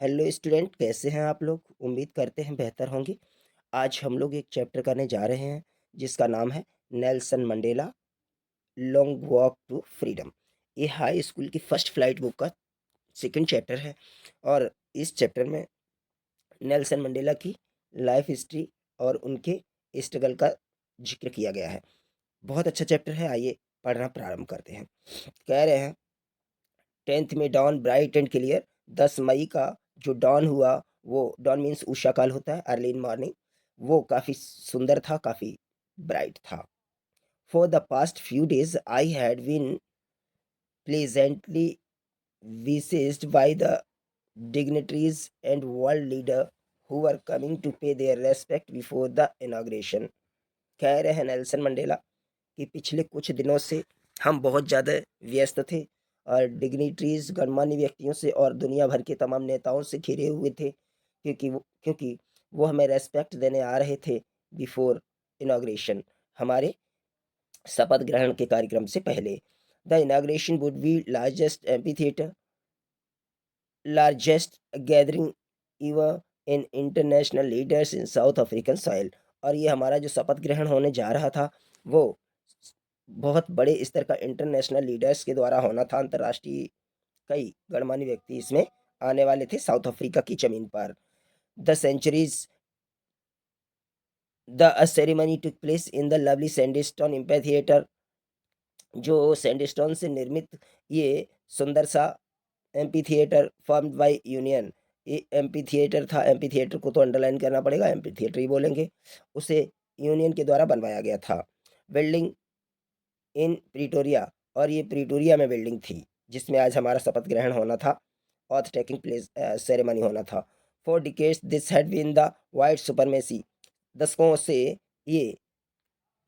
Hello student, कैसे हैं आप लोग? उम्मीद करते हैं बेहतर होंगे। आज हम लोग एक चैप्टर करने जा रहे हैं जिसका नाम है Nelson Mandela long walk to freedom. ये हाई स्कूल की फर्स्ट फ्लाइट बुक का सेकंड चैप्टर है और इस चैप्टर में नेल्सन मंडेला की लाइफ हिस्ट्री और उनके स्ट्रगल का जिक्र किया गया है। बहुत अच्छा चैप्टर है, आइए पढ़ना प्रारंभ करते हैं। कह रहे हैं 10th में डॉन ब्राइट एंड क्लियर। 10 मई का जो डॉन हुआ, वो डॉन मीन्स उषा काल होता है, अर्ली इन मॉर्निंग। वो काफ़ी सुंदर था, काफ़ी ब्राइट था। For the past few days I had been pleasantly besieged by the dignitaries and world leader who were coming to pay their respect before the inauguration। कह रहे हैं नेल्सन मंडेला कि पिछले कुछ दिनों से हम बहुत ज़्यादा व्यस्त थे और डिग्निटरीज गणमान्य व्यक्तियों से और दुनिया भर के तमाम नेताओं से घिरे हुए थे, क्योंकि वो हमें रेस्पेक्ट देने आ रहे थे बिफोर इनाग्रेशन, हमारे शपथ ग्रहण के कार्यक्रम से पहले। The inauguration would be largest gathering इवर in international leaders in south African soil. और ये हमारा जो शपथ ग्रहण होने जा रहा था, वो बहुत बड़े स्तर का इंटरनेशनल लीडर्स के द्वारा होना था। अंतर्राष्ट्रीय कई गणमान्य व्यक्ति इसमें आने वाले थे साउथ अफ्रीका की जमीन पर। The centuries the ceremony took place in the lovely sandstone amphitheatre. जो सैंडस्टोन से निर्मित ये सुंदर सा amphitheatre formed by union, ये एम्पी थिएटर था। एम्पी थिएटर को तो अंडरलाइन करना पड़ेगा, एम्पी थिएटर ही बोलेंगे। उसे यूनियन के द्वारा बनवाया गया था। बिल्डिंग इन प्रिटोरिया, और ये प्रिटोरिया में बिल्डिंग थी जिसमें आज हमारा शपथ ग्रहण होना था, ऑथ टेकिंग प्लेस सेरेमनी होना था। For decades this had been the white supremacy. दशकों से ये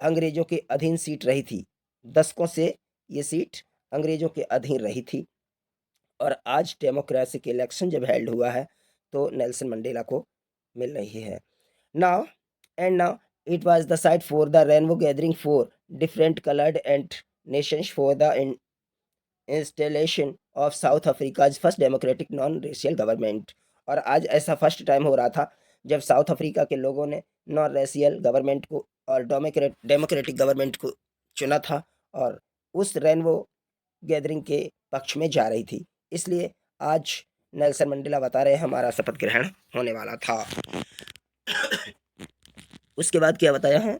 अंग्रेजों के अधीन सीट रही थी। दशकों से ये सीट अंग्रेजों के अधीन रही थी और आज डेमोक्रेटिक इलेक्शन जब हेल्ड हुआ है तो नेल्सन मंडेला को मिल रही है। Now now it was the site for the rainbow gathering for different coloured and Nations for the installation of south Africa's first democratic non racial government. और आज ऐसा फर्स्ट टाइम हो रहा था जब साउथ अफ्रीका के लोगों ने नॉन रेशियल गवर्नमेंट को और डेमोक्रेटिक गवर्नमेंट को चुना था और उस रेनबो गैदरिंग के पक्ष में जा रही थी। इसलिए आज नेल्सन मंडेला बता रहे हैं हमारा शपथ ग्रहण होने वाला था। उसके बाद क्या बताया है?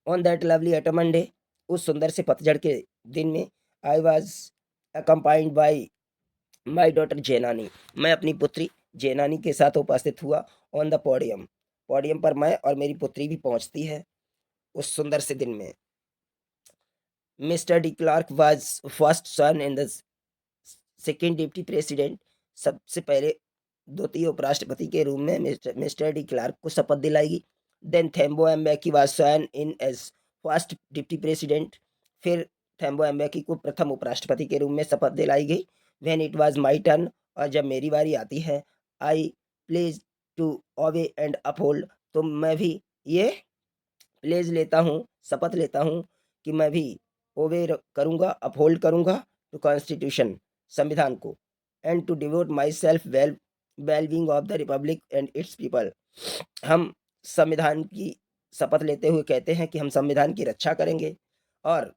On that lovely autumn day, उस सुंदर से पतझड़ के दिन में, I was accompanied by my daughter Zenani, मैं अपनी पुत्री जेनानी के साथ उपस्थित हुआ। ऑन द पोडियम, पोडियम पर मैं और मेरी पुत्री भी पहुंचती है उस सुंदर से दिन में। Mr de Klerk was first sworn in the second deputy president. सबसे पहले द्वितीय उपराष्ट्रपति के रूप में मिस्टर डी क्लार्क को शपथ दिलाएगी। Then Thabo Mbeki was sworn in as first deputy president. फिर थेम्बो एम्बेकी को प्रथम उपराष्ट्रपति के रूप में शपथ दिलाई गई। When it was my turn, और जब मेरी बारी आती है, I pledge to obey and uphold, तो मैं भी ये प्लेज लेता हूँ, शपथ लेता हूँ कि मैं भी ओबे करूँगा, अपहोल्ड करूँगा टू कॉन्स्टिट्यूशन, संविधान को, and to devote myself well being of the republic and its people. हम संविधान की शपथ लेते हुए कहते हैं कि हम संविधान की रक्षा करेंगे और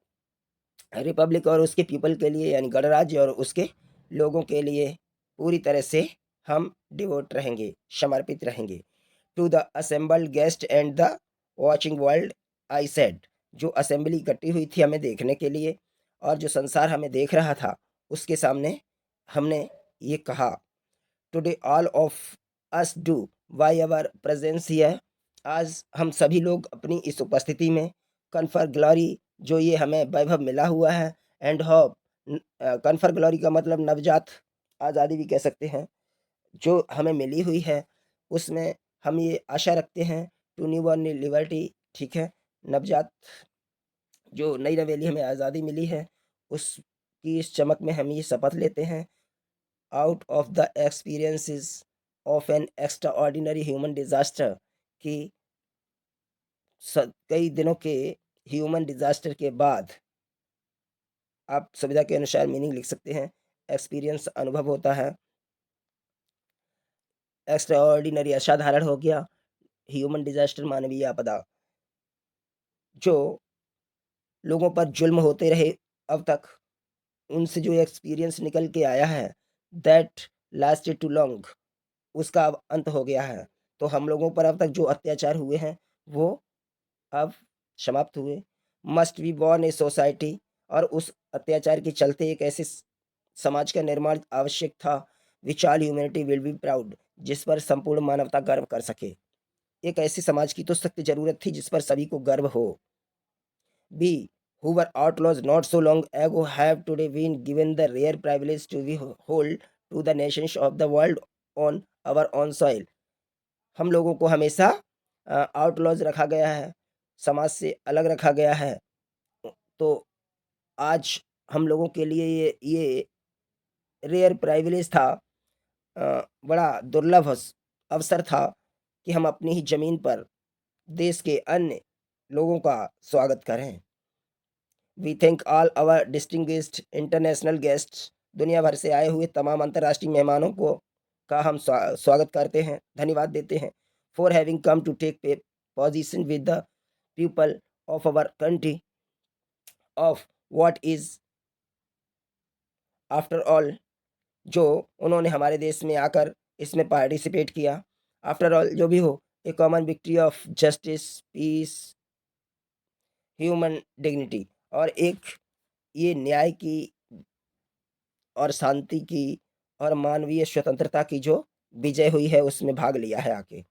रिपब्लिक और उसके पीपल के लिए, यानी गणराज्य और उसके लोगों के लिए पूरी तरह से हम डिवोट रहेंगे, समर्पित रहेंगे। To the assembled guest and the watching world I said, जो असेंबली इकट्ठी हुई थी हमें देखने के लिए और जो संसार हमें देख रहा था, उसके सामने हमने ये कहा, today all of us do why our presence here, आज हम सभी लोग अपनी इस उपस्थिति में कन्फर ग्लोरी, जो ये हमें वैभव मिला हुआ है, एंड होप, कन्फर ग्लोरी का मतलब नवजात आज़ादी भी कह सकते हैं, जो हमें मिली हुई है उसमें हम ये आशा रखते हैं, टू न्यू बॉर्न लिबर्टी, ठीक है, नवजात जो नई नवेली हमें आज़ादी मिली है उसकी इस चमक में हम ये शपथ लेते हैं। Out of the experiences of an extra ordinary human disaster, कि कई दिनों के ह्यूमन डिजास्टर के बाद, आप सुविधा के अनुसार मीनिंग लिख सकते हैं। एक्सपीरियंस अनुभव होता है, एक्स्ट्राऑर्डिनरी असाधारण हो गया, ह्यूमन डिजास्टर मानवीय आपदा, जो लोगों पर जुल्म होते रहे अब तक, उनसे जो एक्सपीरियंस निकल के आया है, दैट लास्टेड टू लॉन्ग, उसका अब अंत हो गया है। तो हम लोगों पर अब तक जो अत्याचार हुए हैं वो अब समाप्त हुए। Must be born a society, और उस अत्याचार के चलते एक ऐसे समाज का निर्माण आवश्यक था, which all humanity will be proud, जिस पर संपूर्ण मानवता गर्व कर सके। एक ऐसे समाज की तो सख्त जरूरत थी जिस पर सभी को गर्व हो। We, who were outlaws not so long ago, have today been given the rare privilege to be hold to the nations of the world on our own soil. हम लोगों को हमेशा आउटलॉज रखा गया है, समाज से अलग रखा गया है। तो आज हम लोगों के लिए ये रेयर प्रिविलेज था, बड़ा दुर्लभ अवसर था कि हम अपनी ही जमीन पर देश के अन्य लोगों का स्वागत करें। We thank all our distinguished international guests, दुनिया भर से आए हुए तमाम अंतर्राष्ट्रीय मेहमानों को का हम स्वागत करते हैं, धन्यवाद देते हैं, for having come to take position with the people of our country of what is after all, जो उन्होंने हमारे देश में आकर इसमें पार्टिसिपेट किया। आफ्टर ऑल जो भी हो, a common victory of justice, peace, human dignity, और एक ये न्याय की और शांति की और मानवीय स्वतंत्रता की जो विजय हुई है उसमें भाग लिया है आके।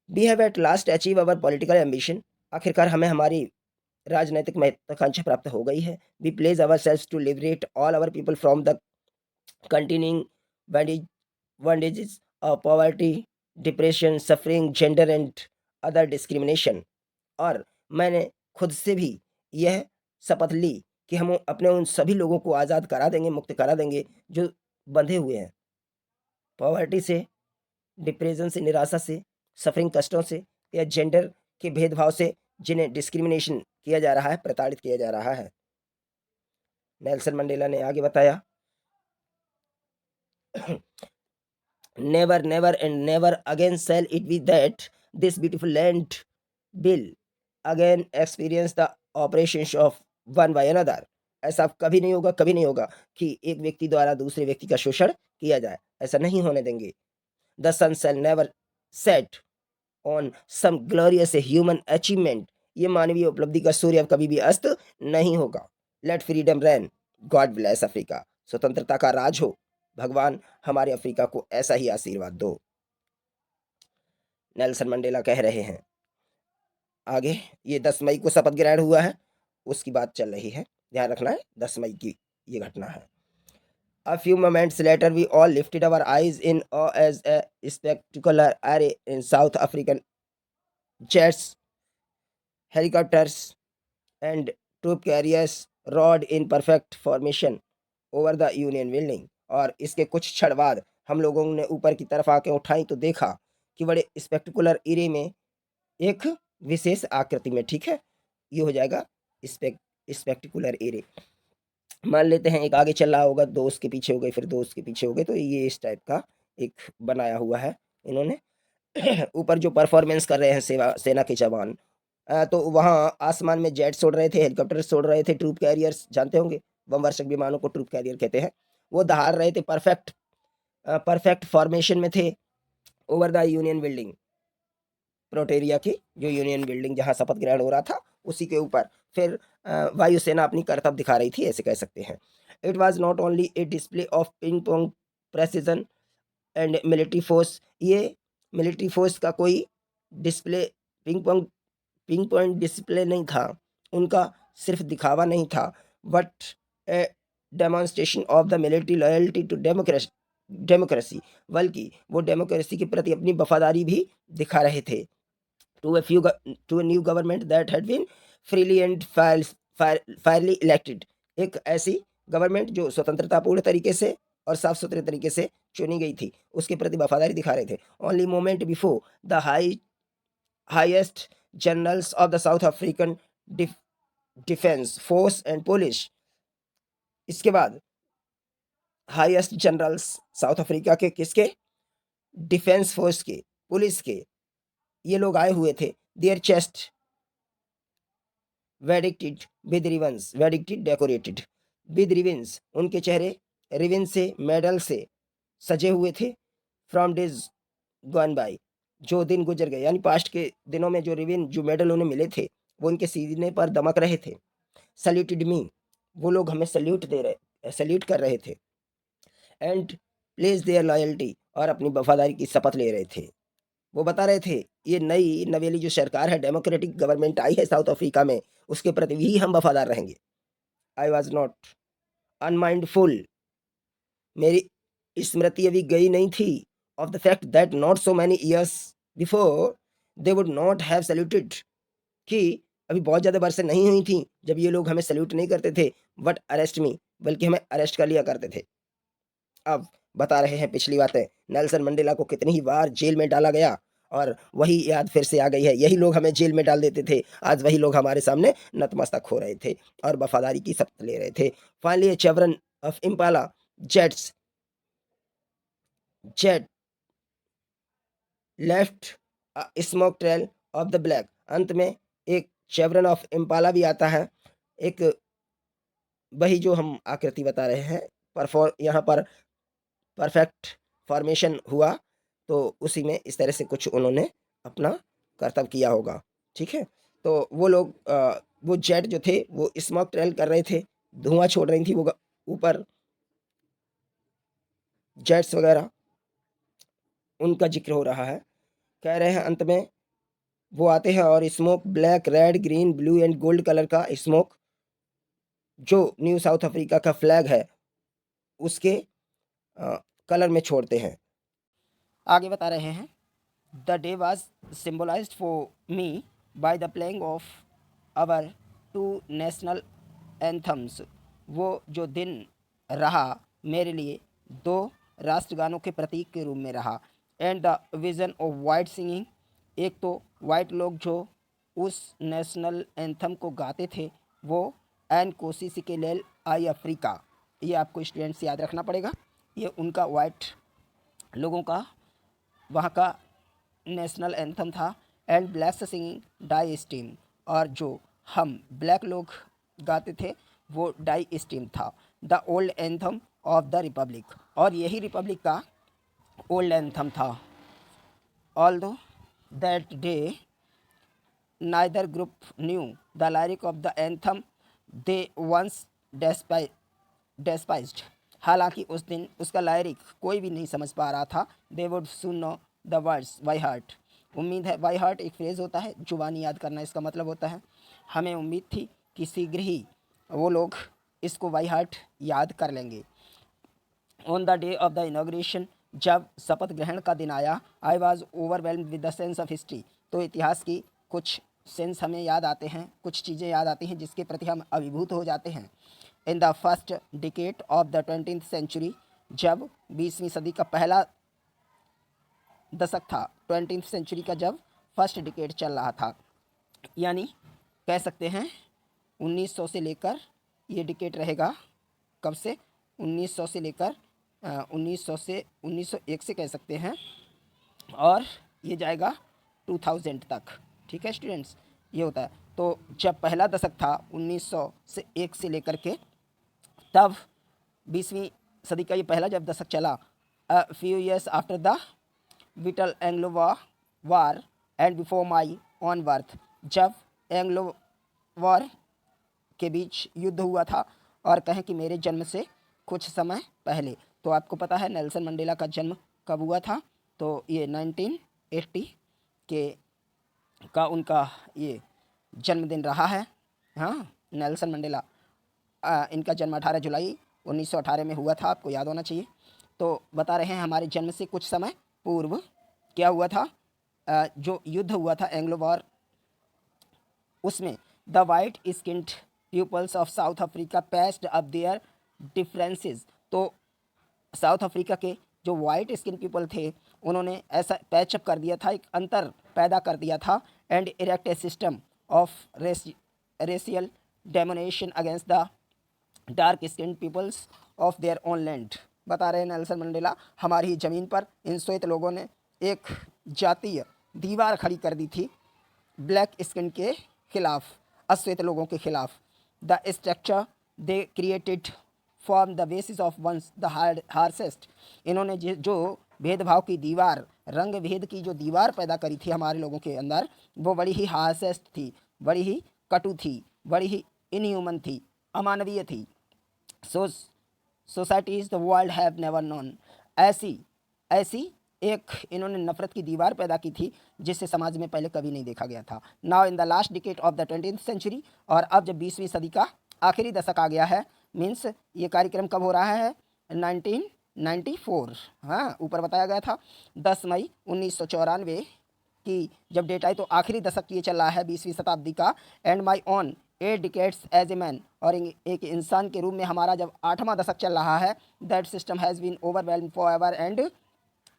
We have at last achieve our political ambition, आखिरकार हमें हमारी राजनैतिक महत्वाकांक्षा प्राप्त हो गई है। We pledge our selves to liberate all our people from the continuing bondages of poverty, depression, suffering, gender and other discrimination. और मैंने खुद से भी यह शपथ ली कि हम अपने उन सभी लोगों को आज़ाद करा देंगे, मुक्त करा देंगे जो बंधे हुए हैं पॉवर्टी से, डिप्रेशन से, निराशा से, सफरिंग कष्टों से, या जेंडर के भेदभाव से, जिन्हें डिस्क्रिमिनेशन किया जा रहा है, प्रताड़ित किया जा रहा है। नेल्सन मंडेला ने आगे बताया, never, never and never again shall it be that this beautiful land will again experience the operations of one by another. ऐसा कभी नहीं होगा, कभी नहीं होगा कि एक व्यक्ति द्वारा दूसरे व्यक्ति का शोषण किया जाए, ऐसा नहीं होने देंगे। The sun shall never set on some glorious human achievement, ये मानवीय उपलब्धि का सूर्य अब कभी भी अस्त नहीं होगा। Let freedom reign, God bless Africa, स्वतंत्रता का राज हो, भगवान हमारे अफ्रीका को ऐसा ही आशीर्वाद दो, नेल्सन मंडेला कह रहे हैं। आगे ये 10 मई को शपथ ग्रहण हुआ है, उसकी बात चल रही है, ध्यान रखना है, 10 मई की ये घटना है। A few moments later, we all lifted our eyes in awe as a spectacular array in South African jets, helicopters, and troop carriers rode in perfect formation over the Union building। और इसके कुछ क्षण बाद हम लोगों ने ऊपर की तरफ आके उठाई तो देखा कि बड़े स्पेक्टिकुलर एरे में एक विशेष आकृति में, ठीक है, ये हो जाएगा स्पेक्टिकुलर एरे। मान लेते हैं एक आगे चल रहा होगा, दो उसके पीछे हो गए, फिर दो उसके पीछे हो गए, तो ये इस टाइप का एक बनाया हुआ है इन्होंने। ऊपर जो परफॉर्मेंस कर रहे हैं सेना के जवान, तो वहाँ आसमान में जेट्स उड़ रहे थे, हेलीकॉप्टर्स उड़ रहे थे, ट्रूप कैरियर्स जानते होंगे, बमवर्षक विमानों को ट्रूप कैरियर कहते हैं, वो दहाड़ रहे थे, परफेक्ट फॉर्मेशन में थे ओवर द यूनियन बिल्डिंग, प्रोटेरिया की जो यूनियन बिल्डिंग जहाँ शपथ ग्रहण हो रहा था उसी के ऊपर। फिर वायुसेना अपनी करतब दिखा रही थी, ऐसे कह सकते हैं। It was not only A display of ping pong precision and military force, ये मिलिट्री फोर्स का कोई डिस्प्ले, पिंग पॉइंट डिस्प्ले नहीं था, उनका सिर्फ दिखावा नहीं था, but a demonstration of the military loyalty to democracy, बल्कि वो डेमोक्रेसी के प्रति अपनी वफादारी भी दिखा रहे थे। to a new government that had been freely and fairly elected, एक ऐसी गवर्नमेंट जो स्वतंत्रतापूर्ण तरीके से और साफ सुथरे तरीके से चुनी गई थी, उसके प्रति वफादारी दिखा रहे थे। Only moment before the highest generals of the south African defence force and police, इसके बाद हाईएस्ट जनरल्स साउथ अफ्रीका के किसके, डिफेंस फोर्स के, पुलिस के ये लोग आए हुए थे। Their chest bedecked with ribbons, bedecked decorated with ribbons, उनके चेहरे रिबन से, मेडल से सजे हुए थे। फ्रॉम डेज गॉन बाय, जो दिन गुजर गए, यानी पास्ट के दिनों में जो रिबन, जो मेडल उन्हें मिले थे वो उनके सीने पर दमक रहे थे। सल्यूटेड मी, वो लोग हमें सल्यूट कर रहे थे। एंड प्लेस देयर लॉयल्टी, और अपनी वफादारी की शपथ ले रहे थे। वो बता रहे थे ये नई नवेली जो सरकार है, डेमोक्रेटिक गवर्नमेंट आई है साउथ अफ्रीका में, उसके प्रति भी हम वफादार रहेंगे। आई वॉज नॉट अनमाइंडफुल, मेरी स्मृति अभी गई नहीं थी, of the fact that not so many years before they would not have saluted, कि अभी बहुत ज़्यादा वर्षें नहीं हुई थी जब ये लोग हमें सैल्यूट नहीं करते थे, बट अरेस्ट मी, बल्कि हमें अरेस्ट कर लिया करते थे। अब बता रहे हैं पिछली बातें, नेल्सन मंडेला को कितनी ही बार जेल में डाला गया, और वही याद फिर से आ गई है। यही लोग हमें जेल में डाल देते थे, आज वही लोग हमारे सामने नतमस्तक हो रहे थे और वफादारी की शपथ ले रहे थे। Finally chevron of Impala jets jet left smoke trail of the black, अंत में एक चेवरन ऑफ इम्पाला भी आता है, एक वही जो हम आकृति बता रहे हैं, यहाँ पर परफेक्ट फॉर्मेशन हुआ, तो उसी में इस तरह से कुछ उन्होंने अपना कर्तव्य किया होगा। ठीक है, तो वो लोग वो जेट जो थे वो स्मोक ट्रेल कर रहे थे, धुआं छोड़ रही थी वो ऊपर, जेट्स वगैरह उनका जिक्र हो रहा है। कह रहे हैं अंत में वो आते हैं और smoke black, red, green, blue and gold colour का स्मोक जो न्यू साउथ अफ्रीका का फ्लैग है उसके कलर में छोड़ते हैं। आगे बता रहे हैं, the day was symbolised for me by the playing of our two national anthems, वो जो दिन रहा मेरे लिए दो राष्ट्रगानों के प्रतीक के रूप में रहा। And the vision of white singing, एक तो वाइट लोग जो उस नेशनल एंथम को गाते थे वो एन कोशिश के लेल आई अफ्रीका, ये आपको स्टूडेंट्स याद रखना पड़ेगा, ये उनका वाइट लोगों का वहाँ का नेशनल एंथम था। And blacks singing Die Stem, और जो हम ब्लैक लोग गाते थे वो डाई स्टीम था। The old anthem of the republic, और यही रिपब्लिक का ओल्ड एंथम था। Although that day neither group knew the lyric of the anthem they once despised, हालांकि उस दिन उसका लायरिक कोई भी नहीं समझ पा रहा था। They would soon know the words by heart, उम्मीद है, बाय हार्ट एक फ्रेज होता है, जुबानी याद करना इसका मतलब होता है। हमें उम्मीद थी कि शीघ्र ही वो लोग इसको बाय हार्ट याद कर लेंगे। On the day of the inauguration, जब शपथ ग्रहण का दिन आया, I was overwhelmed with the sense of history, तो इतिहास की कुछ सेंस हमें याद आते हैं, कुछ चीज़ें याद आती हैं जिसके प्रति हम अभिभूत हो जाते हैं। In the first decade of the 20th century, जब 20वीं सदी का पहला दशक था, 20th सेंचुरी का जब फर्स्ट डिकेड चल रहा था, यानी कह सकते हैं 1900 से लेकर, ये डिकेड रहेगा कब से, 1900 से लेकर 1900 से 1901 से कह सकते हैं, और ये जाएगा 2000 तक। ठीक है स्टूडेंट्स, ये होता है। तो जब पहला दशक था 1900 से 1 से लेकर के, तब 20वीं सदी का ये पहला जब दशक चला, few years after the whittle Anglo war and before my on birth, जब एंग्लो वार के बीच युद्ध हुआ था, और कहें कि मेरे जन्म से कुछ समय पहले। तो आपको पता है नेल्सन मंडेला का जन्म कब हुआ था, तो ये 1980 के का उनका ये जन्मदिन रहा है। हाँ, नेल्सन मंडेला, इनका जन्म 18 जुलाई 1918 में हुआ था, आपको याद होना चाहिए। तो बता रहे हैं हमारे जन्म से कुछ समय पूर्व क्या हुआ था, जो युद्ध हुआ था एंग्लो वॉर, उसमें the white skinned peoples of South Africa patched up their differences, तो साउथ अफ्रीका के जो वाइट स्किन पीपल थे उन्होंने ऐसा पैचअप कर दिया था, एक अंतर पैदा कर दिया था। And erect a system of racial domination against the dark skin peoples of their own land, बता रहे हैं नेल्सन मंडेला, हमारी ही ज़मीन पर इन श्वेत लोगों ने एक जातीय दीवार खड़ी कर दी थी ब्लैक स्किन के खिलाफ, अश्वेत लोगों के खिलाफ। The structure they created form the basis of one's the harshest, इन्होंने जो भेदभाव की दीवार, रंग भेद की जो दीवार पैदा करी थी हमारे लोगों के अंदर, वो बड़ी ही हार्सेस्ट थी, बड़ी ही कटु थी, बड़ी ही इनह्यूमन थी, अमानवीय थी। Societies the world have never known, ऐसी ऐसी एक इन्होंने नफरत की दीवार पैदा की थी जिसे समाज में पहले कभी नहीं देखा गया था। Now in the last decade of the 20th century, और अब जब 20वीं सदी का आखिरी दशक आ गया है, मीन्स ये कार्यक्रम कब हो रहा है, 1994, हाँ ऊपर बताया गया था 10 मई 1994 की जब डेट आई, तो आखिरी दशक ये चल रहा है 20वीं शताब्दी का। And my own 8 decades as a man, और एक इंसान के रूप में हमारा जब 8वां दशक चल रहा है, that system has been overwhelmed forever and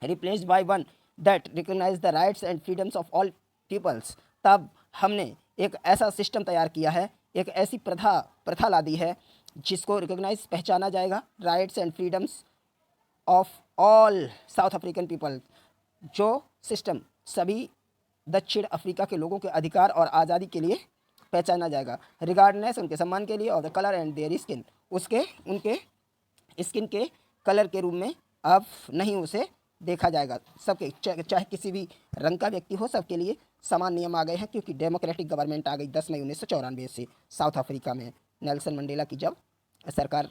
replaced by one that recognize the rights and freedoms of all peoples। तब हमने एक ऐसा सिस्टम तैयार किया है, एक ऐसी प्रथा ला दी है जिसको रिकॉग्नाइज, पहचाना जाएगा, rights and freedoms of all south African people, जो सिस्टम सभी दक्षिण अफ्रीका के लोगों के अधिकार और आज़ादी के लिए पहचाना जाएगा, रिगार्डनेस उनके सम्मान के लिए, of the colour and their skin, उनके स्किन के कलर के रूप में अब नहीं उसे देखा जाएगा। सबके चाहे किसी भी रंग का व्यक्ति हो, सबके लिए समान नियम आ गए हैं, क्योंकि डेमोक्रेटिक गवर्नमेंट आ गई 10 मई 1994 से साउथ अफ्रीका में, नेल्सन मंडेला की जब सरकार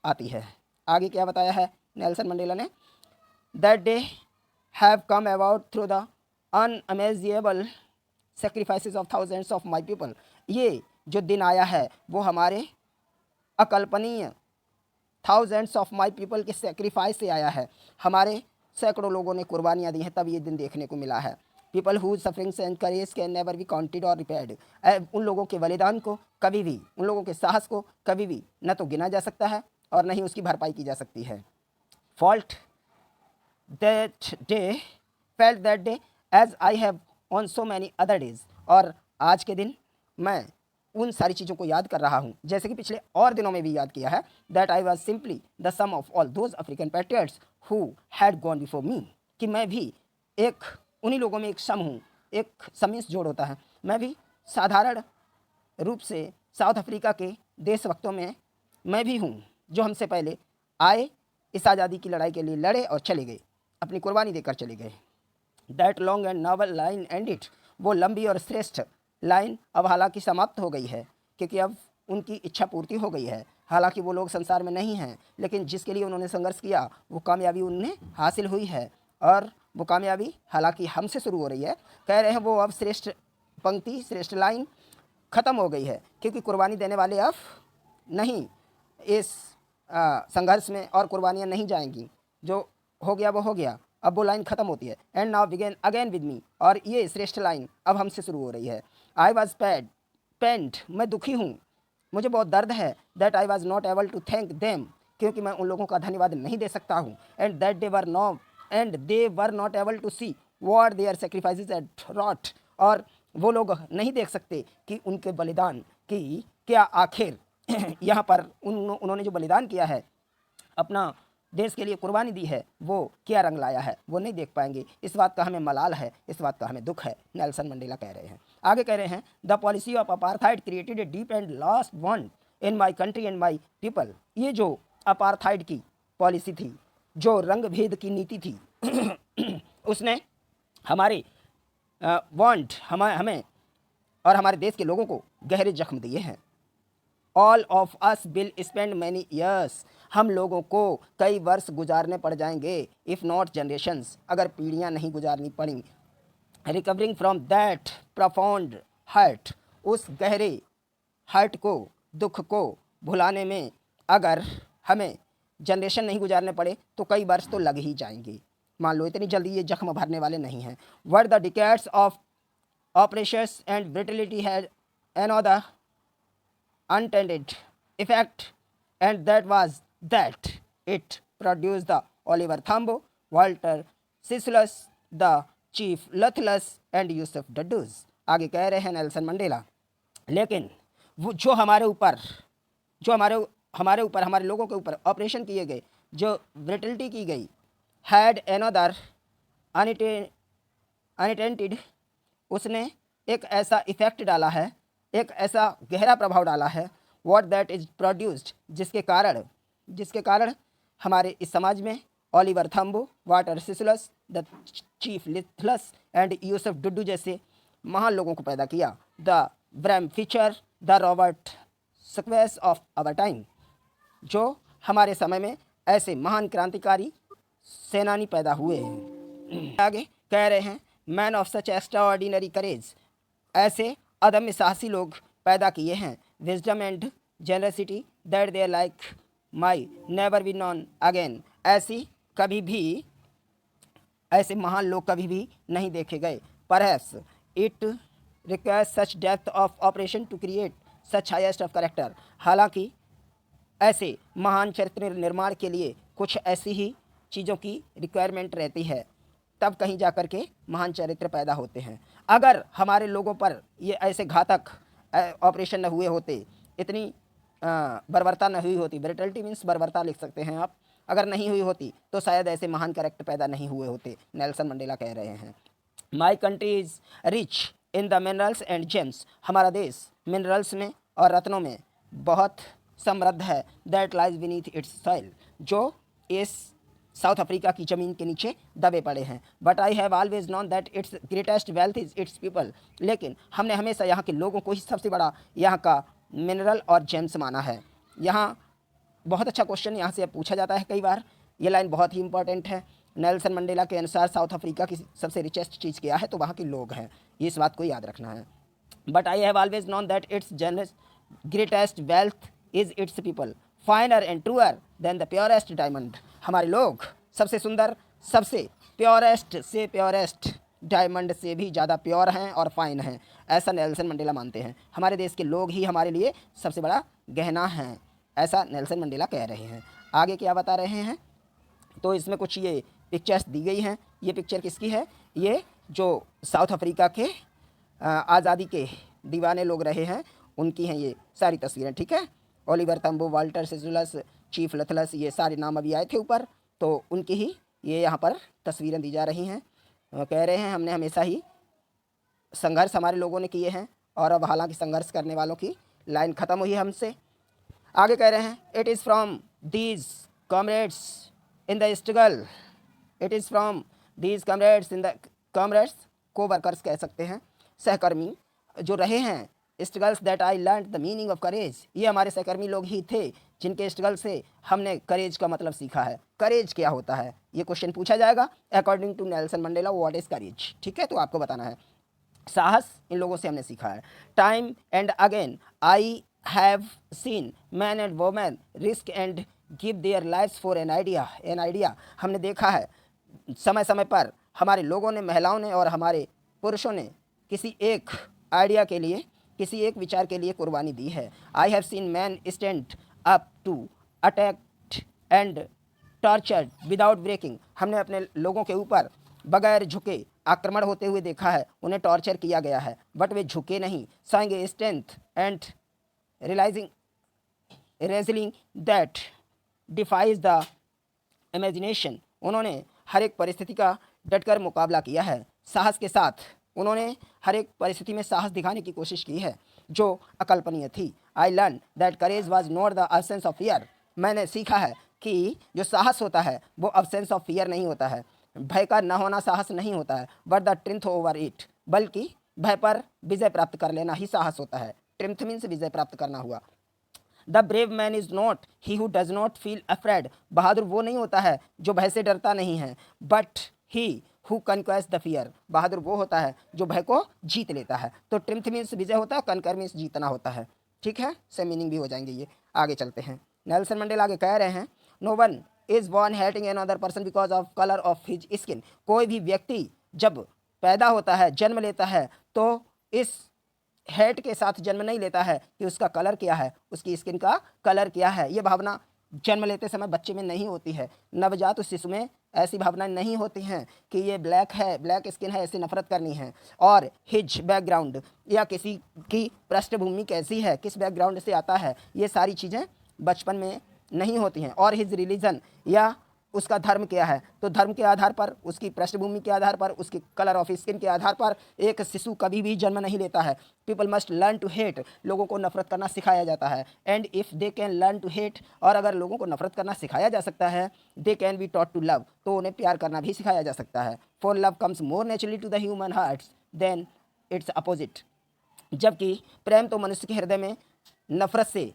आती है। आगे क्या बताया है नेल्सन मंडेला ने, that day have come about through the unimaginable sacrifices of thousands of my people, ये जो दिन आया है वो हमारे अकल्पनीय थाउजेंड्स ऑफ माई पीपल के सेक्रीफाइस से आया है, हमारे सैकड़ों लोगों ने कुर्बानियाँ दी हैं, तब ये दिन देखने को मिला है। People whose sufferings and courage can never be counted और रिपेयर्ड, उन लोगों के बलिदान को कभी भी, उन लोगों के साहस को कभी भी न तो गिना जा सकता है और न ही उसकी भरपाई की जा सकती है। Felt that day felt that day as I have on so many other days, और आज के दिन मैं उन सारी चीज़ों को याद कर रहा हूँ जैसे कि पिछले और दिनों में भी याद किया है। That I was simply the sum of all those African patriots who had gone before me, कि मैं भी एक उन्हीं लोगों में एक सम हूँ, एक समिस जोड़ होता है, मैं भी साधारण रूप से साउथ अफ्रीका के देशभक्तों में मैं भी हूँ, जो हमसे पहले आए, इस आज़ादी की लड़ाई के लिए लड़े और चले गए, अपनी कुर्बानी देकर चले गए। That long and novel line and it, वो लंबी और श्रेष्ठ लाइन अब हालांकि समाप्त हो गई है, क्योंकि अब उनकी इच्छा पूर्ति हो गई है। हालांकि वो लोग संसार में नहीं हैं, लेकिन जिसके लिए उन्होंने संघर्ष किया वो कामयाबी उन्हें हासिल हुई है, और वो कामयाबी हालांकि हमसे शुरू हो रही है। कह रहे हैं वो अब श्रेष्ठ पंक्ति, श्रेष्ठ लाइन ख़त्म हो गई है, क्योंकि कुर्बानी देने वाले अब नहीं इस संघर्ष में, और कुर्बानियाँ नहीं जाएंगी, जो हो गया वो हो गया, अब वो लाइन ख़त्म होती है। And now began again with me, और ये श्रेष्ठ लाइन अब हमसे शुरू हो रही है। आई वॉज पेंड, मैं दुखी हूँ, मुझे बहुत दर्द है। That I was not able to thank them, क्योंकि मैं उन लोगों का धन्यवाद नहीं दे सकता हूँ। And that they were not able to see what their sacrifices had wrought, और वो लोग नहीं देख सकते कि उनके बलिदान की क्या आखिर यहाँ पर उन्होंने जो बलिदान किया है, अपना देश के लिए कुर्बानी दी है, वो क्या रंग लाया है, वो नहीं देख पाएंगे। इस बात का हमें मलाल है, इस बात का हमें दुख है, नेल्सन मंडेला कह रहे हैं। आगे कह रहे हैं, the policy of apartheid created a deep and last wound in my country and my people, ये जो अपार्थाइड की पॉलिसी थी, जो रंग भेद की नीति थी उसने हमारे वॉन्ड, हमें और हमारे देश के लोगों को गहरे जख्म दिए हैं। All of us will spend many years, हम लोगों को कई वर्ष गुजारने पड़ जाएंगे, इफ़ नॉट जनरेशंस, अगर पीढ़ियां नहीं गुजारनी पड़ी, recovering from that profound hurt, उस गहरे हर्ट को, दुख को भुलाने में अगर हमें जनरेशन नहीं गुजारने पड़े तो कई वर्ष तो लग ही जाएंगे। मान लो इतनी जल्दी ये जख्म भरने वाले नहीं हैं। Were the decades of operations and brutality had another unintended effect, and that was that it produced the Oliver Tambo, Walter Sisulu, the Chief Luthless and Yusuf Dadus। आगे कह रहे हैं नेल्सन मंडेला, लेकिन वो जो हमारे ऊपर हमारे लोगों के ऊपर ऑपरेशन किए गए, जो ब्रिटलिटी की गई, हैड एनोदर अनटेंटेड, उसने एक ऐसा इफेक्ट डाला है, एक ऐसा गहरा प्रभाव डाला है, व्हाट दैट इज प्रोड्यूस्ड, जिसके कारण हमारे इस समाज में Oliver Tambo, Walter Sisulus, the chief Luthulis and Yusuf Dadoo जैसे महान लोगों को पैदा किया। The Bram Fischer, the Robert Sobukwes of our time, जो हमारे समय में ऐसे महान क्रांतिकारी सेनानी पैदा हुए हैं। आगे कह रहे हैं, men of such extraordinary courage, ऐसे अदम्य साहसी लोग पैदा किए हैं। Wisdom and generosity that their like may never be known again, ऐसे महान लोग कभी भी नहीं देखे गए। Perhaps it requires such depth of operation to create such highest of character, हालांकि ऐसे महान चरित्र निर्माण के लिए कुछ ऐसी ही चीज़ों की रिक्वायरमेंट रहती है, तब कहीं जाकर के महान चरित्र पैदा होते हैं। अगर हमारे लोगों पर ये ऐसे घातक ऑपरेशन न हुए होते, इतनी बर्बरता न हुई होती, ब्रिटलिटी मीन्स बर्बरता लिख सकते हैं आप, अगर नहीं हुई होती तो शायद ऐसे महान कैरेक्टर पैदा नहीं हुए होते, नेल्सन मंडेला कह रहे हैं। My country is rich in the minerals and James, हमारा देश मिनरल्स में और रत्नों में बहुत समृद्ध है। That lies beneath it's soil, जो इस साउथ अफ्रीका की ज़मीन के नीचे दबे पड़े हैं। But I have always known that it's greatest wealth is its people, लेकिन हमने हमेशा यहाँ के लोगों को ही सबसे बड़ा यहाँ का मिनरल और जेम्स माना है। यहाँ बहुत अच्छा क्वेश्चन यहाँ से पूछा जाता है कई बार, ये लाइन बहुत ही इंपॉर्टेंट है। नेल्सन मंडेला के अनुसार साउथ अफ्रीका की सबसे रिचेस्ट चीज़ क्या है, तो वहाँ के लोग हैं, इस बात को याद रखना है। But I have always known that its generous greatest wealth is its people, finer and truer than the purest diamond, हमारे लोग सबसे सुंदर, सबसे प्योरेस्ट डायमंड से भी ज़्यादा प्योर हैं और फाइन हैं, ऐसा नेल्सन मंडेला मानते हैं। हमारे देश के लोग ही हमारे लिए सबसे बड़ा गहना हैं, ऐसा नेल्सन मंडेला कह रहे हैं। आगे क्या बता रहे हैं, तो इसमें कुछ ये पिक्चर्स दी गई हैं। ये पिक्चर किसकी है, ये जो साउथ अफ्रीका के आज़ादी के दीवाने लोग रहे हैं उनकी हैं ये सारी तस्वीरें, ठीक है। ओलिवर तम्बो, वाल्टर सिसुलस, चीफ लथलस, ये सारे नाम अभी आए थे ऊपर, तो उनकी ही ये यहाँ पर तस्वीरें दी जा रही हैं। कह रहे हैं हमने हमेशा ही संघर्ष हमारे लोगों ने किए हैं, और अब हालांकि संघर्ष करने वालों की लाइन ख़त्म हुई है हमसे। आगे कह रहे हैं, it is from these comrades in the struggle, it is from these comrades in the comrades को वर्कर्स कह सकते हैं, सहकर्मी जो रहे हैं, struggles that I learn the meaning of courage, ये हमारे सहकर्मी लोग ही थे जिनके स्ट्रगल से हमने करेज का मतलब सीखा है। करेज क्या होता है, ये क्वेश्चन पूछा जाएगा according to Nelson Mandela, what is courage, ठीक है, तो आपको बताना है। साहस इन लोगों से हमने सीखा है। Time and again I have seen men and women risk and give their lives for an idea, हमने देखा है समय समय पर हमारे लोगों ने, महिलाओं ने और हमारे पुरुषों ने किसी एक आइडिया के लिए, किसी एक विचार के लिए कुर्बानी दी है। I have seen men stand up to attacked and tortured without breaking, हमने अपने लोगों के ऊपर बगैर झुके आक्रमण होते हुए देखा है, उन्हें टॉर्चर किया गया है बट वे झुके नहीं। Saying strength and resilience that defies the imagination, उन्होंने हर एक परिस्थिति का डटकर मुकाबला किया है, साहस के साथ उन्होंने हर एक परिस्थिति में साहस दिखाने की कोशिश की है जो अकल्पनीय थी। I learn that courage was not the absence of fear, मैंने सीखा है कि जो साहस होता है वो अब्सेंस ऑफ फियर नहीं होता है, भय का न होना साहस नहीं होता है, बट द ट्रिम्थ ओवर इट, बल्कि भय पर विजय प्राप्त कर लेना ही साहस होता है। ट्रिम्थ मीन्स विजय प्राप्त करना हुआ। The brave man is not he who does not feel afraid, बहादुर वो नहीं होता है जो भय से डरता नहीं है, but he who conquers the fear, बहादुर वो होता है जो भय को जीत लेता है। तो ट्रिम्थ मीन्स विजय होता है, कनकर मीन्स जीतना होता है, ठीक है, सेम मीनिंग भी हो जाएंगे ये। आगे चलते हैं, नेल्सन मंडेला आगे कह रहे हैं, no one is born hating another person because of colour of his skin, कोई भी व्यक्ति जब पैदा होता है, जन्म लेता है, तो इस हेट के साथ जन्म नहीं लेता है कि उसका कलर क्या है, उसकी स्किन का कलर क्या है, ये भावना जन्म लेते समय बच्चे में नहीं होती है। नवजात उस शिशु में ऐसी भावनाएं नहीं होती हैं कि ये ब्लैक है, ब्लैक स्किन है, ऐसे नफरत करनी है, और हिज बैकग्राउंड या किसी की पृष्ठभूमि कैसी है, किस बैकग्राउंड से आता है, ये सारी चीज़ें बचपन में नहीं होती हैं, और हिज रिलीजन या उसका धर्म क्या है, तो धर्म के आधार पर, उसकी पृष्ठभूमि के आधार पर, उसकी कलर ऑफ स्किन के आधार पर एक शिशु कभी भी जन्म नहीं लेता है। People must learn to hate, लोगों को नफरत करना सिखाया जाता है। And if they can learn to hate, और अगर लोगों को नफरत करना सिखाया जा सकता है, they can be taught to love, तो उन्हें प्यार करना भी सिखाया जा सकता है। For love comes more naturally to the human hearts than its opposite, जबकि प्रेम तो मनुष्य के हृदय में नफरत से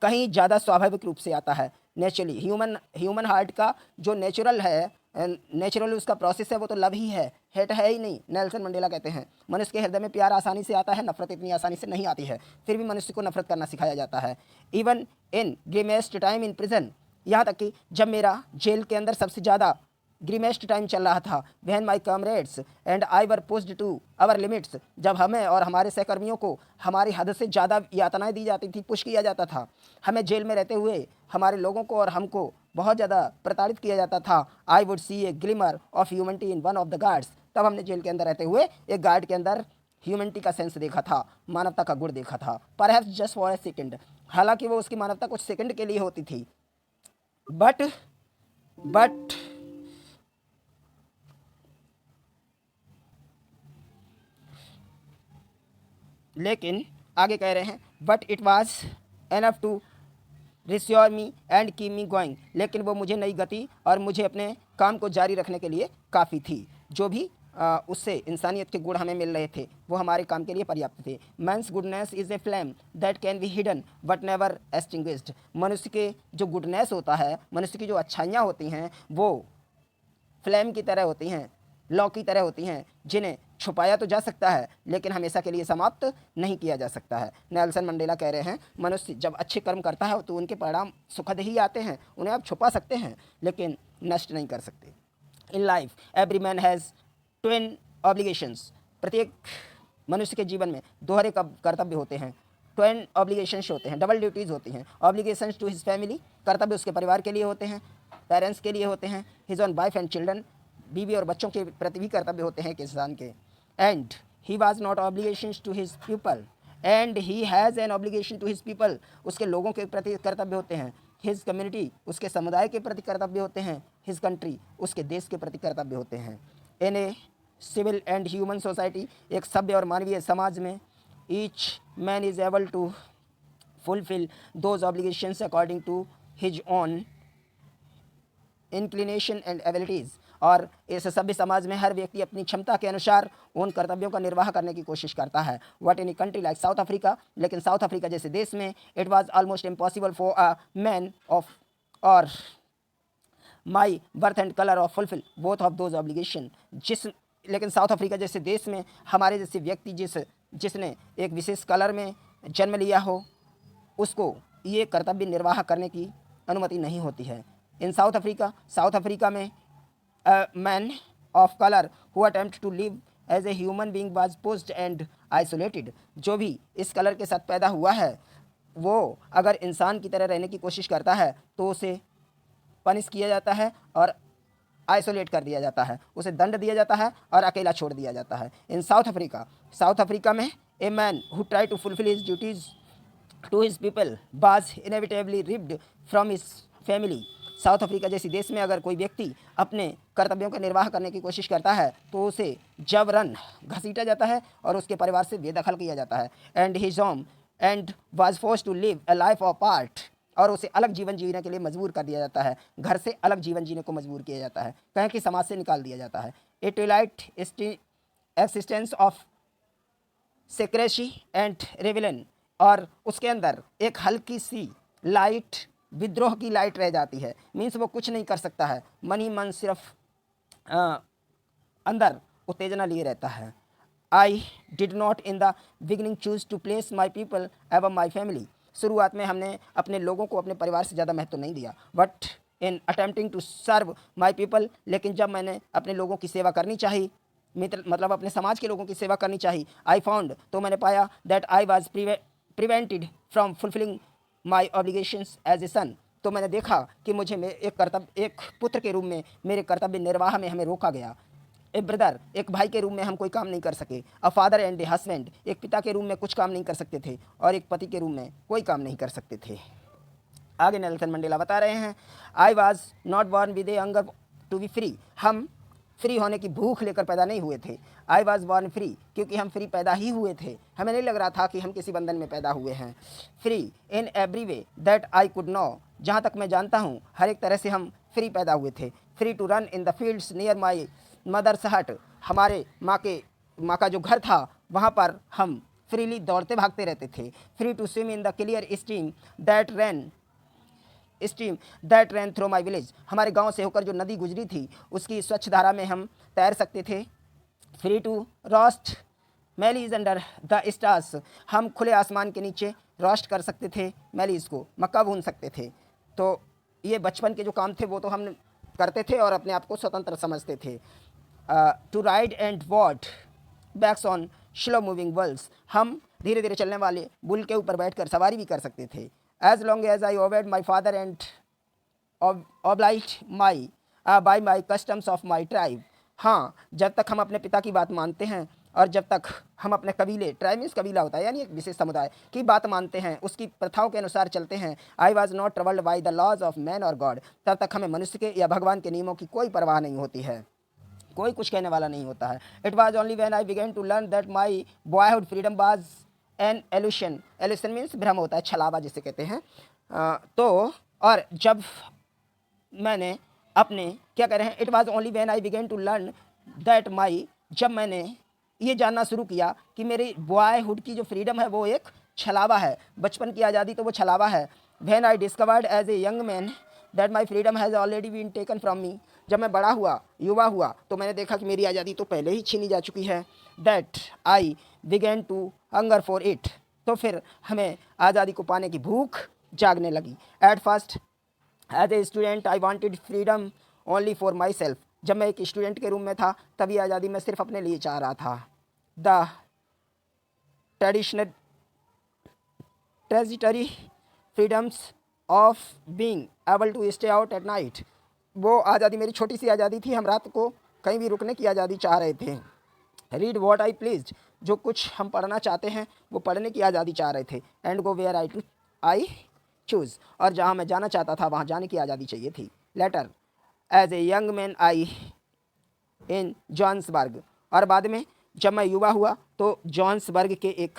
कहीं ज़्यादा स्वाभाविक रूप से आता है। नेचुरली ह्यूमन हार्ट का जो नेचुरल उसका प्रोसेस है वो तो लव ही है, हेट है ही नहीं। नेल्सन मंडेला कहते हैं मनुष्य के हृदय में प्यार आसानी से आता है, नफरत इतनी आसानी से नहीं आती है, फिर भी मनुष्य को नफरत करना सिखाया जाता है। Even in grimmest time in prison, यहाँ तक कि जब मेरा जेल के अंदर सबसे ज़्यादा ग्रीमेस्ट टाइम चल रहा था, when my comrades and I were pushed to our limits, जब हमें और हमारे सहकर्मियों को हमारी हद से ज़्यादा यातनाएं दी जाती थी, पुश किया जाता था, हमें जेल में रहते हुए हमारे लोगों को और हमको बहुत ज़्यादा प्रताड़ित किया जाता था। I would see A glimmer of humanity in one of the guards, तब हमने जेल के अंदर रहते हुए एक गार्ड के अंदर ह्यूमनिटी का सेंस देखा था, मानवता का गुण देखा था। Perhaps just for a second, हालांकि वो उसकी मानवता कुछ सेकंड के लिए होती थी, बट लेकिन आगे कह रहे हैं but it was enough to reassure me and keep me going, लेकिन वो मुझे नई गति और मुझे अपने काम को जारी रखने के लिए काफ़ी थी। जो भी उससे इंसानियत के गुण हमें मिल रहे थे वो हमारे काम के लिए पर्याप्त थे। Man's goodness is a flame that can be hidden but never extinguished, मनुष्य के जो गुडनेस होता है, मनुष्य की जो अच्छाइयाँ होती हैं वो फ्लेम की तरह होती हैं, लौ की तरह होती हैं, जिन्हें छुपाया तो जा सकता है लेकिन हमेशा के लिए समाप्त नहीं किया जा सकता है। नेल्सन मंडेला कह रहे हैं मनुष्य जब अच्छे कर्म करता है तो उनके परिणाम सुखद ही आते हैं, उन्हें आप छुपा सकते हैं लेकिन नष्ट नहीं कर सकते। In life every man has twin obligations, प्रत्येक मनुष्य के जीवन में दोहरे कर्तव्य होते हैं, ट्विन ऑब्लिगेशंस होते हैं, डबल ड्यूटीज़ होती हैं। ऑब्लिगेशंस टू हिज फैमिली, कर्तव्य उसके परिवार के लिए होते हैं, पेरेंट्स के लिए होते हैं। His on wife and children, बीवी और बच्चों के प्रति भी कर्तव्य होते हैं किसान के। And he was not obligations to his people and he has an obligation to his people, उसके लोगों के प्रति कर्तव्य होते हैं। हिज कम्युनिटी, उसके समुदाय के प्रति कर्तव्य होते हैं। हिज कंट्री, उसके देश के प्रति कर्तव्य होते हैं। In a civil and human society, एक सभ्य और मानवीय समाज में each man is able to fulfil those obligations according to his own inclination and abilities, और इस सभ्य समाज में हर व्यक्ति अपनी क्षमता के अनुसार उन कर्तव्यों का निर्वाह करने की कोशिश करता है। But in a country like South Africa, लेकिन साउथ अफ्रीका जैसे देश में it was almost impossible for a man of और my birth and colour of fulfil both of those obligation, लेकिन साउथ अफ्रीका जैसे देश में हमारे जैसे व्यक्ति जिसने एक विशेष कलर में जन्म लिया हो, उसको ये कर्तव्य निर्वाह करने की अनुमति नहीं होती है। इन साउथ अफ्रीका में man of colour who attempt to live as a human being was posed and isolated, जो भी इस कलर के साथ पैदा हुआ है वो अगर इंसान की तरह रहने की कोशिश करता है तो उसे पनिश किया जाता है और आइसोलेट कर दिया जाता है, उसे दंड दिया जाता है और अकेला छोड़ दिया जाता है। इन साउथ अफ्रीका में a man who try to fulfil his duties to his people was inevitably ripped from his family, South Africa जैसी देश में अगर कोई व्यक्ति अपने कर्तव्यों का निर्वाह करने की कोशिश करता है तो उसे जबरन घसीटा जाता है और उसके परिवार से बेदखल किया जाता है। And his home and was forced to live a life of part, और उसे अलग जीवन जीने के लिए मजबूर कर दिया जाता है, घर से अलग जीवन जीने को मजबूर किया जाता है, कहीं कि समाज से निकाल दिया जाता है। A twilight existence of secrecy and rebellion, और उसके अंदर एक हल्की सी लाइट, विद्रोह की लाइट रह जाती है। मीन्स वो कुछ नहीं कर सकता है, मन ही मन सिर्फ अंदर उत्तेजना लिए रहता है। I did not in the beginning choose to place my people एवं माई फैमिली, शुरुआत में हमने अपने लोगों को अपने परिवार से ज़्यादा महत्व नहीं दिया। But in attempting to serve my people, लेकिन जब मैंने अपने लोगों की सेवा करनी चाहिए, मतलब अपने समाज के लोगों की सेवा करनी चाहिए, आई फाउंड, तो मैंने पाया that I was prevented from fulfilling my obligations as a son, तो मैंने देखा कि मुझे एक पुत्र के रूप में मेरे कर्तव्य निर्वाह में हमें रोका गया। ए ब्रदर, एक भाई के रूप में हम कोई काम नहीं कर सके। A father and a husband, एक पिता के रूप में कुछ काम नहीं कर सकते थे और एक पति के रूप में कोई काम नहीं कर सकते थे। आगे नेल्सन मंडेला बता रहे हैं, I was not born with a hunger to be free, हम फ्री होने की भूख लेकर पैदा नहीं हुए थे। आई वॉज बॉर्न फ्री, क्योंकि हम फ्री पैदा ही हुए थे, हमें नहीं लग रहा था कि हम किसी बंधन में पैदा हुए हैं। Free in every way that I could know, जहाँ तक मैं जानता हूँ हर एक तरह से हम फ्री पैदा हुए थे। Free to run in the fields near my mother's hut, हमारे माँ का जो घर था वहाँ पर हम फ्रीली दौड़ते भागते रहते थे। Free to swim in the clear stream that ran through my village, हमारे गांव से होकर जो नदी गुजरी थी उसकी स्वच्छ धारा में हम तैर सकते थे। Free to roast mealies under the stars, हम खुले आसमान के नीचे रोस्ट कर सकते थे, मैलीज को मक्का भून सकते थे। तो ये बचपन के जो काम थे वो तो हम करते थे और अपने आप को स्वतंत्र समझते थे। To ride and what backs on slow moving bulls, हम धीरे धीरे चलने वाले बुल के ऊपर बैठकर सवारी भी कर सकते थे। As long as I obeyed my father and obliged my by my customs of my tribe, हाँ जब तक हम अपने पिता की बात मानते हैं और जब तक हम अपने कबीले, ट्राइब मीन्स कबीला होता है यानी एक विशेष समुदाय की बात मानते हैं, उसकी प्रथाओं के अनुसार चलते हैं। I was not troubled by the laws of man और गॉड, तब तक हमें मनुष्य के या भगवान के नियमों की कोई परवाह नहीं होती है, कोई कुछ कहने वाला नहीं होता है। It was only when I began to learn that my boyhood freedom was an illusion, illusion means भ्रम होता है, छलावा जिसे कहते हैं। तो और जब मैंने अपने क्या कह रहे हैं, it was only when I began to learn that my, जब मैंने ये जानना शुरू किया कि मेरी बॉयहुड की जो फ्रीडम है वो एक छलावा है, बचपन की आज़ादी तो वो छलावा है। When I discovered as a young man that my freedom has already been taken from me, जब मैं बड़ा हुआ, युवा हुआ, तो मैंने देखा कि मेरी आज़ादी तो पहले ही छीनी जा चुकी है। That I began to hunger for it, तो फिर हमें आज़ादी को पाने की भूख जागने लगी। At first as a student I wanted freedom only for myself, जब मैं एक स्टूडेंट के रूम में था तभी आज़ादी मैं सिर्फ अपने लिए चाह रहा था। The transitory freedoms of being able to stay out at night, वो आज़ादी मेरी छोटी सी आज़ादी थी, हम रात को कहीं भी रुकने की आज़ादी चाह रहे थे। रीड वॉट आई प्लीज, जो कुछ हम पढ़ना चाहते हैं वो पढ़ने की आज़ादी चाह रहे थे। And go where I choose, और जहाँ मैं जाना चाहता था वहाँ जाने की आज़ादी चाहिए थी। Later as a young man I in Johannesburg, और बाद में जब मैं युवा हुआ तो जॉन्सबर्ग के एक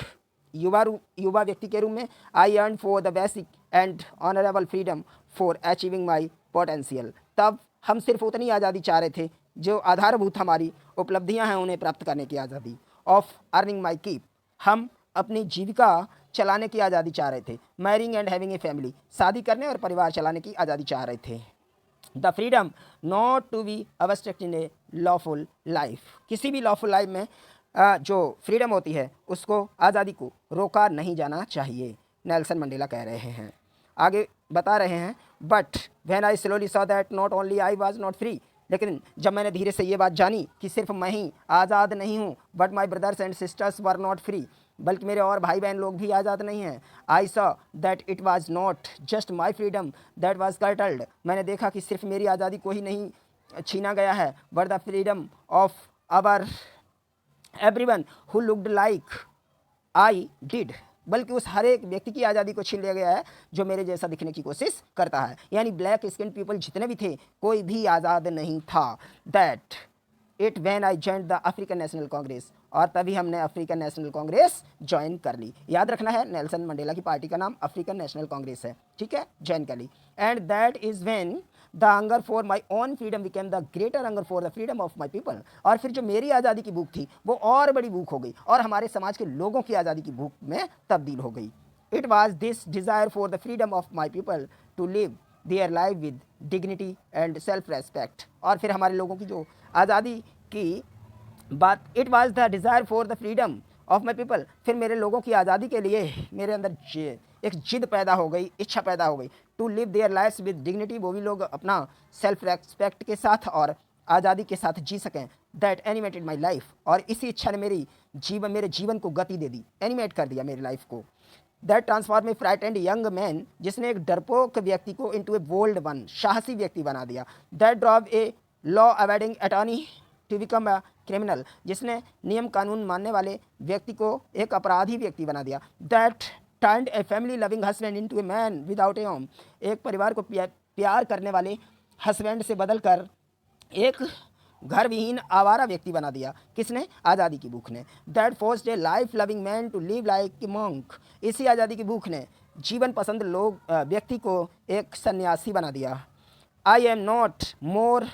युवा व्यक्ति के रूप में I earn for the basic and honourable freedom for achieving my potential, तब हम सिर्फ उतनी आज़ादी चाह रहे थे जो आधारभूत हमारी उपलब्धियां हैं उन्हें प्राप्त करने की आज़ादी। ऑफ अर्निंग माई कीप, हम अपनी जीविका चलाने की आज़ादी चाह रहे थे। Marrying and having a family, शादी करने और परिवार चलाने की आज़ादी चाह रहे थे। The freedom not to be obstruct in a lawful life, किसी भी लॉफुल लाइफ में जो फ्रीडम होती है उसको, आज़ादी को रोका नहीं जाना चाहिए, नेल्सन मंडेला कह रहे हैं। आगे बता रहे हैं, but when I slowly saw that not only I was not free, लेकिन जब मैंने धीरे से ये बात जानी कि सिर्फ मैं ही आज़ाद नहीं हूँ, but my brothers and sisters were not free, बल्कि मेरे और भाई बहन लोग भी आज़ाद नहीं हैं। I saw that it was not just my freedom that was curtailed, मैंने देखा कि सिर्फ मेरी आज़ादी को ही नहीं छीना गया है, but the freedom of our everyone who looked like I did, बल्कि उस हर एक व्यक्ति की आज़ादी को छीन लिया गया है जो मेरे जैसा दिखने की कोशिश करता है, यानी ब्लैक स्किन पीपल जितने भी थे कोई भी आज़ाद नहीं था। That it when I joined the African national Congress, और तभी हमने अफ्रीकन नेशनल कांग्रेस ज्वाइन कर ली। याद रखना है नेल्सन मंडेला की पार्टी का नाम अफ्रीकन नेशनल कांग्रेस है, ठीक है, ज्वाइन कर ली। And that is when the hunger for my own freedom became the greater hunger for the freedom of my people, और फिर जो मेरी आज़ादी की भूख थी वो और बड़ी भूख हो गई और हमारे समाज के लोगों की आज़ादी की भूख में तब्दील हो गई। It was this desire for the freedom of my people to live their life with dignity and self respect, और फिर हमारे लोगों की जो आज़ादी की बात, it was the desire for the freedom of my people, फिर मेरे लोगों की आज़ादी के लिए मेरे अंदर एक जिद पैदा हो गई, इच्छा पैदा हो गई। To live their lives with dignity, वो भी लोग अपना सेल्फ रेस्पेक्ट के साथ और आज़ादी के साथ जी सकें। दैट एनिमेटेड माई लाइफ, और इसी इच्छा ने मेरे जीवन को गति दे दी, एनिमेट कर दिया मेरी लाइफ को। That transform A frightened young man, जिसने एक डरपोक व्यक्ति को इनटू ए बोल्ड वन, साहसी व्यक्ति बना दिया। That drove a law abiding attorney to become a criminal, जिसने नियम कानून मानने वाले व्यक्ति को एक अपराधी व्यक्ति बना दिया। That turned a family loving husband into a man without a home. एक परिवार को प्यार करने वाले हस्बैंड से बदलकर एक घर विहीन आवारा व्यक्ति बना दिया। किसने? आज़ादी की भूख ने। That forced a life loving man to live like a monk. इसी आज़ादी की भूख ने जीवन पसंद व्यक्ति को एक सन्यासी बना दिया। I am not more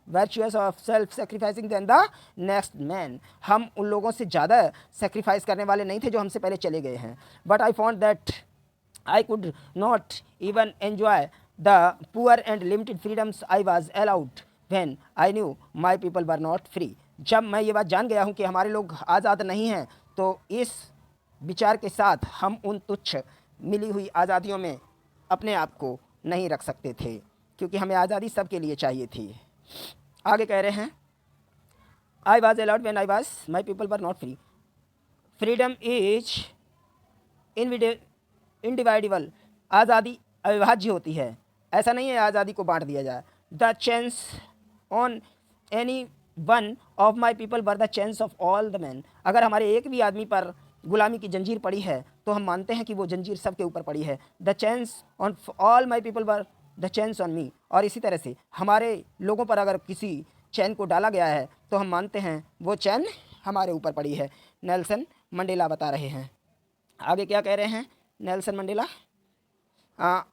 virtuous of self sacrificing than the next man. हम उन लोगों से ज़्यादा सेक्रीफाइस करने वाले नहीं थे जो हमसे पहले चले गए हैं। But I found that I could not even enjoy the poor and limited freedoms I was allowed when I knew my people were not free. जब मैं ये बात जान गया हूँ कि हमारे लोग आज़ाद नहीं हैं, तो इस विचार के साथ हम उन तुच्छ मिली हुई आज़ादियों में अपने आप को नहीं रख सकते थे, क्योंकि हमें आज़ादी सबके लिए चाहिए थी। आगे कह रहे हैं, I was allowed when I was my people were not free. Freedom is indivisible. आज़ादी अविभाज्य होती है। ऐसा नहीं है आज़ादी को बांट दिया जाए। The chance on any one of my people were the chance of all the man. अगर हमारे एक भी आदमी पर गुलामी की जंजीर पड़ी है तो हम मानते हैं कि वो जंजीर सबके ऊपर पड़ी है। The chance on all my people were the chance on me. और इसी तरह से हमारे लोगों पर अगर किसी चैन को डाला गया है तो हम मानते हैं वो चैन हमारे ऊपर पड़ी है। नेल्सन मंडेला बता रहे हैं। आगे क्या कह रहे हैं नेल्सन मंडेला?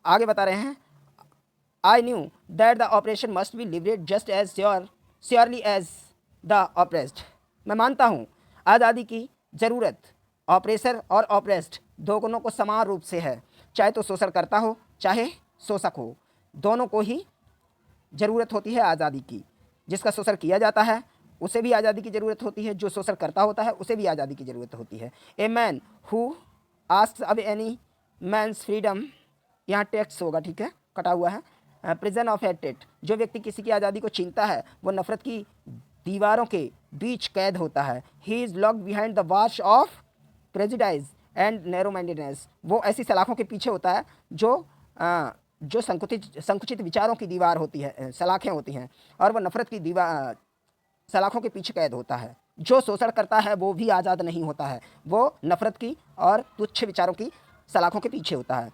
आगे बता रहे हैं, I knew that the oppressor must be liberate just as surely as the oppressed. मैं मानता हूँ आज़ादी की ज़रूरत ऑपरेसर और ऑपरेस्ड दोनों को समान रूप से है। चाहे तो शोषण करता हो चाहे शोषक हो, दोनों को ही ज़रूरत होती है आज़ादी की। जिसका शोषण किया जाता है उसे भी आज़ादी की ज़रूरत होती है, जो शोषण करता होता है उसे भी आज़ादी की ज़रूरत होती है। ए मैन हु आस्क्स अब एनी मैंस फ्रीडम, यहाँ टेक्स्ट होगा, ठीक है, कटा हुआ है। Prison of hated. जो व्यक्ति किसी की आज़ादी को छीनता है वो नफ़रत की दीवारों के बीच कैद होता है। He is locked behind the watch of prejudice and narrow mindedness. वो ऐसी सलाखों के पीछे होता है जो संकुचित विचारों की दीवार होती है, सलाखें होती हैं, और वह नफ़रत की दीवार सलाखों के पीछे कैद होता है। जो शोषण करता है वो भी आज़ाद नहीं होता है, वो नफ़रत की और तुच्छ विचारों की सलाखों के पीछे होता है।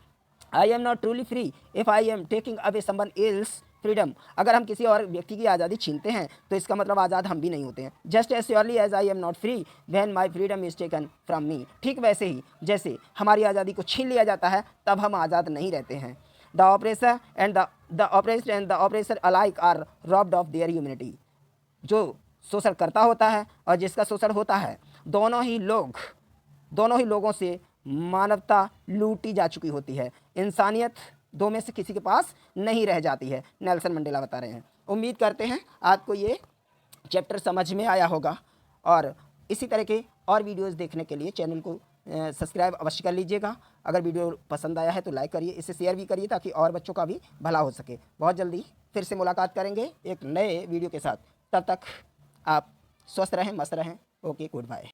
आई am not truly free if I am taking away someone else freedom. अगर हम किसी और व्यक्ति की आज़ादी छीनते हैं तो इसका मतलब आज़ाद हम भी नहीं होते हैं। Just as surely as I am not free when my freedom is taken from me. ठीक वैसे ही जैसे हमारी आज़ादी को छीन लिया जाता है तब हम आज़ाद नहीं रहते हैं। The oppressor and the oppressed and the oppressor alike are robbed of their humanity. जो शोषण करता होता है और जिसका शोषण होता है, दोनों ही लोगों से मानवता लूटी जा चुकी होती है। इंसानियत दो में से किसी के पास नहीं रह जाती है। नेल्सन मंडेला बता रहे हैं। उम्मीद करते हैं आपको ये चैप्टर समझ में आया होगा, और इसी तरह के और वीडियोस देखने के लिए चैनल को सब्सक्राइब अवश्य कर लीजिएगा। अगर वीडियो पसंद आया है तो लाइक करिए, इसे शेयर भी करिए ताकि और बच्चों का भी भला हो सके। बहुत जल्दी फिर से मुलाकात करेंगे एक नए वीडियो के साथ। तब तक आप स्वस्थ रहें, मस्त रहें। Okay, good bye.